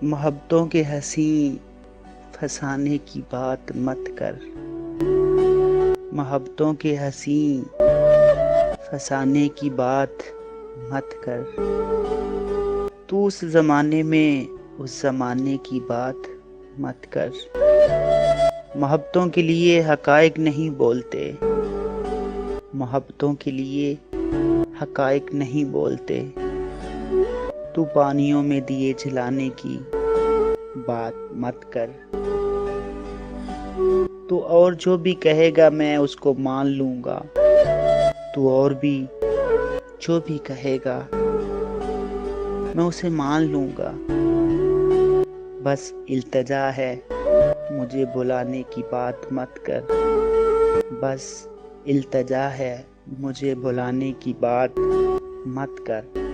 मोहब्बतों के हंसी फसाने की बात मत कर। मोहब्बतों के हंसी फसाने की बात मत कर। तू उस जमाने में उस जमाने की बात मत कर। मोहब्बतों के लिए हकायक नहीं बोलते। मोहब्बतों के लिए हकायक नहीं बोलते। तू पानियों में दिए जलाने की बात मत कर। तू और जो भी कहेगा मैं उसको मान लूंगा। तू और भी जो भी कहेगा मैं उसे मान लूंगा। बस इल्तिजा है मुझे बुलाने की बात मत कर। बस इल्तिजा है मुझे बुलाने की बात मत कर।